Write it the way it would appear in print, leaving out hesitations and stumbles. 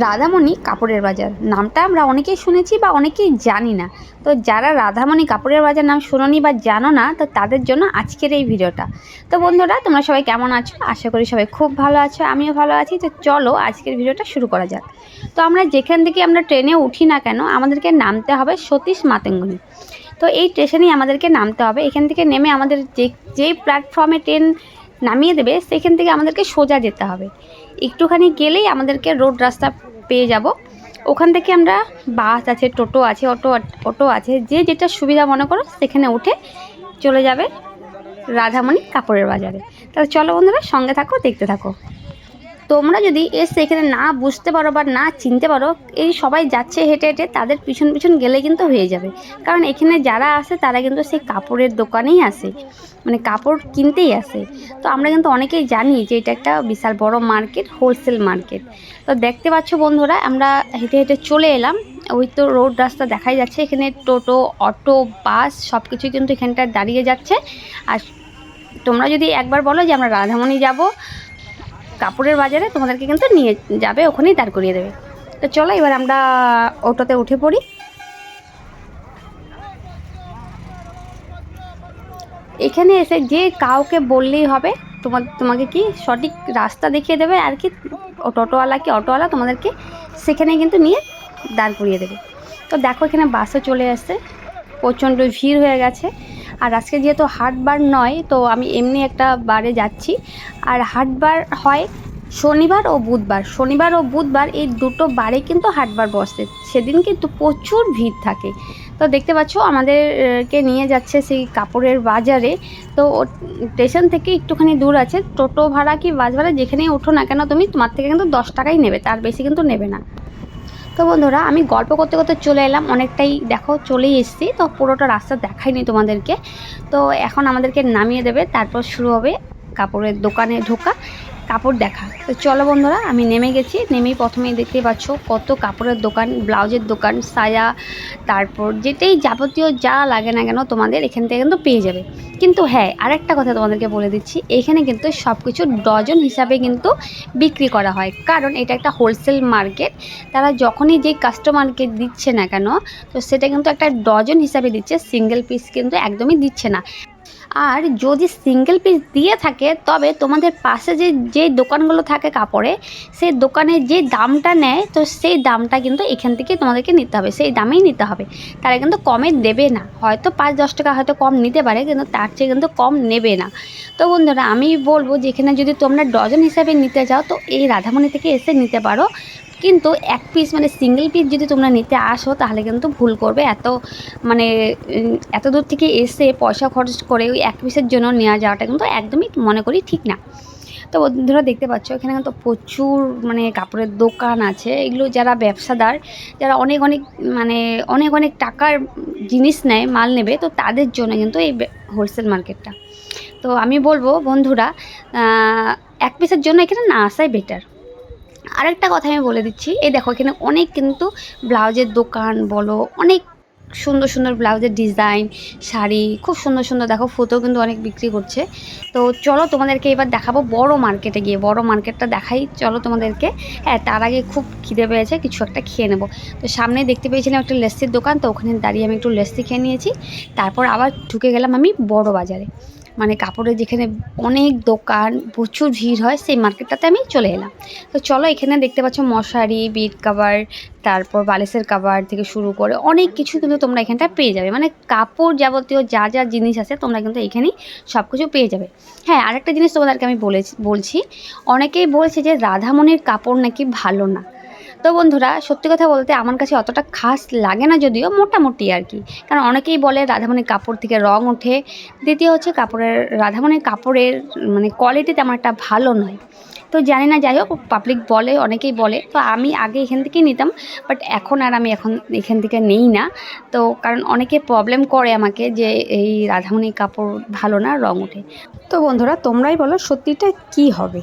রাধামণি কাপড়ের বাজার নামটা আমরা অনেকেই শুনেছি বা অনেকেই জানি না। তো যারা রাধামণি কাপড়ের বাজার নাম শোনোনি বা জানো না, তো তাদের জন্য আজকের এই ভিডিওটা। তো বন্ধুরা, তোমরা সবাই কেমন আছো? আশা করি সবাই খুব ভালো আছো, আমিও ভালো আছি। তো চলো আজকের ভিডিওটা শুরু করা যাক। তো আমরা যেখান থেকে আমরা ট্রেনে উঠি না কেন, আমাদেরকে নামতে হবে সতীশ মাতঙ্গিনী। তো এই স্টেশনেই আমাদেরকে নামতে হবে। এখান থেকে নেমে আমাদের যেই প্ল্যাটফর্মে ট্রেন নামিয়ে দেবে, সেখান থেকে আমাদেরকে সোজা যেতে হবে। একটুখানি গেলেই আমাদেরকে রোড রাস্তা পেয়ে যাব। ওখান থেকে আমরা বাস আছে, টোটো আছে, অটো আছে, যে যেটা সুবিধা মনে করো সেখানে উঠে চলে যাবে রাধামণি কাপড়ের বাজারে। তাহলে চলো বন্ধুরা, সঙ্গে থাকো, দেখতে থাকো। তোমরা যদি এসে এখানে না বুঝতে পারো বা না চিনতে পারো, এই সবাই যাচ্ছে হেঁটে হেঁটে, তাদের পিছন পিছন গেলে কিন্তু হয়ে যাবে। কারণ এখানে যারা আসে তারা কিন্তু সেই কাপড়ের দোকানেই আসে, মানে কাপড় কিনতেই আসে। তো আমরা কিন্তু অনেকেই জানি যে এটা একটা বিশাল বড় মার্কেট, হোলসেল মার্কেট। তো দেখতে পাচ্ছ বন্ধুরা, আমরা হেঁটে হেঁটে চলে এলাম। ওই তো রোড রাস্তা দেখাই যাচ্ছে, এখানে টোটো, অটো, বাস সব কিছুই কিন্তু এখানটায় দাঁড়িয়ে যাচ্ছে। আর তোমরা যদি একবার বলো যে আমরা রাধামণি যাব কাপড়ের বাজারে, তোমাদেরকে কিন্তু নিয়ে যাবে, ওখানেই দাঁড় করিয়ে দেবে। তো চলো এবার আমরা অটোতে উঠে পড়ি। এখানে এসে যে কাউকে বললেই হবে, তোমাকে কি সঠিক রাস্তা দেখিয়ে দেবে আর কি। টোটোওয়ালা কি অটোওয়ালা তোমাদেরকে সেখানে কিন্তু নিয়ে দাঁড় করিয়ে দেবে। তো দেখো এখানে বাসও চলে আসছে, প্রচণ্ড ভিড় হয়ে গেছে। আর আজকে যেহেতু হাটবার নয়, তো আমি এমনি একটা বারে যাচ্ছি। আর হাটবার হয় শনিবার ও বুধবার এই দুটো বারে কিন্তু হাটবার বসে, সেদিন কিন্তু প্রচুর ভিড় থাকে। তো দেখতে পাচ্ছ আমাদেরকে নিয়ে যাচ্ছে সেই কাপড়ের বাজারে। তো স্টেশন থেকে একটুখানি দূর আছে, টোটো ভাড়া কি বাস ভাড়া যেখানেই ওঠো না কেন তুমি, তোমার থেকে কিন্তু 10 টাকাই নেবে, তার বেশি কিন্তু নেবে না। তো বন্ধুরা, আমি গল্প করতে করতে চলে এলাম, অনেকটাই দেখো চলেই এসেছি। তো পুরোটা রাস্তা দেখাইনি তোমাদেরকে। তো এখন আমাদেরকে নামিয়ে দেবে, তারপর শুরু হবে কাপড়ের দোকানে ঢোকা, কাপড় দেখা। তো চলো বন্ধুরা, আমি নেমে গেছি। নেমেই প্রথমেই দেখতে পাচ্ছ কত কাপড়ের দোকান, ব্লাউজের দোকান, সায়া, তারপর যেটাই যাবতীয় যা লাগে না কেন তোমাদের এখান থেকে কিন্তু পেয়ে যাবে। কিন্তু হ্যাঁ, আরেকটা কথা তোমাদেরকে বলে দিচ্ছি, এখানে কিন্তু সব কিছু ডজন হিসাবে কিন্তু বিক্রি করা হয়, কারণ এটা একটা হোলসেল মার্কেট। তারা যখনই যেই কাস্টমারকে দিচ্ছে না কেন, তো সেটা কিন্তু একটা ডজন হিসাবে দিচ্ছে, সিঙ্গেল পিস কিন্তু একদমই দিচ্ছে না। আর যদি সিঙ্গেল পিস দিয়ে থাকে, তবে তোমাদের পাশে যে দোকানগুলো থাকে কাপড়ে, সেই দোকানে যে দামটা নেয়, তো সেই দামটা কিন্তু এখান থেকে তোমাদেরকে নিতে হবে, সেই দামেই নিতে হবে। তারা কিন্তু কমে দেবে না, হয়তো 5-10 টাকা হয়তো কম নিতে পারে, কিন্তু তার চেয়ে কিন্তু কম নেবে না। তো বন্ধুরা, আমি বলবো যেখানে যদি তোমরা ডজন হিসাবে নিতে যাও, তো এই রাধামণি থেকে এসে নিতে পারো। কিন্তু এক পিস মানে সিঙ্গেল পিস যদি তোমরা নিতে আসো, তাহলে কিন্তু ভুল করবে। মানে এত দূর থেকে এসে পয়সা খরচ করে ওই এক পিসের জন্য নেওয়া যাওয়াটা কিন্তু একদমই মনে করি ঠিক না। তো বন্ধুরা দেখতে পাচ্ছ এখানে কিন্তু প্রচুর মানে কাপড়ের দোকান আছে। এগুলো যারা ব্যবসাদার, যারা অনেক অনেক মানে অনেক অনেক টাকার জিনিস নেয়, মাল নেবে, তো তাদের জন্য কিন্তু এই হোলসেল মার্কেটটা। তো আমি বলবো বন্ধুরা, এক পিসের জন্য এখানে না আসাই বেটার। আরেকটা কথা আমি বলে দিচ্ছি, এই দেখো এখানে অনেক কিন্তু ব্লাউজের দোকান বলো, অনেক সুন্দর সুন্দর ব্লাউজের ডিজাইন, শাড়ি খুব সুন্দর সুন্দর দেখো, ফটো কিন্তু অনেক বিক্রি করছে। তো চলো তোমাদেরকে এবার দেখাবো বড় মার্কেটে গিয়ে, বড় মার্কেটটা দেখাই চলো তোমাদেরকে। হ্যাঁ, তার আগে খুব খিদে পেয়েছে, কিছু একটা খেয়ে নেবো। তো সামনে দেখতে পেয়েছিলাম একটা লস্যির দোকান, তো ওখানে দাঁড়িয়ে আমি একটু লস্যি খেয়ে নিয়েছি। তারপর আবার ঢুকে গেলাম আমি বড় বাজারে, মানে কাপড়ের যেখানে অনেক দোকান, প্রচুর ভিড় হয়, সেই মার্কেটটাতে আমি চলে এলাম। তো চলো, এখানে দেখতে পাচ্ছ মশারি, বেড কাভার, তারপর বালিশের কাভার থেকে শুরু করে অনেক কিছু কিন্তু তোমরা এখানটায় পেয়ে যাবে। মানে কাপড় যাবতীয় যা যা জিনিস আছে তোমরা কিন্তু এখানেই সব কিছু পেয়ে যাবে। হ্যাঁ, আরেকটা জিনিস তোমাদেরকে আমি বলছি, অনেকেই বলছে যে রাধামণির কাপড় নাকি ভালো না। তো বন্ধুরা, সত্যি কথা বলতে আমার কাছে অতটা খাস লাগে না, যদিও মোটামুটি আর কি। কারণ অনেকেই বলে রাধামণির কাপড় থেকে রং ওঠে, দ্বিতীয় হচ্ছে রাধামণির কাপড়ের মানে কোয়ালিটি তেমন একটা ভালো নয়। তো জানি না, যাই হোক, পাবলিক বলে, অনেকেই বলে। তো আমি আগে এখান থেকেই নিতাম, বাট এখন আর আমি এখান থেকে নেই না। তো কারণ অনেকে প্রবলেম করে আমাকে যে এই রাধামণির কাপড় ভালো না, রং ওঠে। তো বন্ধুরা, তোমরাই বলো সত্যিটা কি হবে।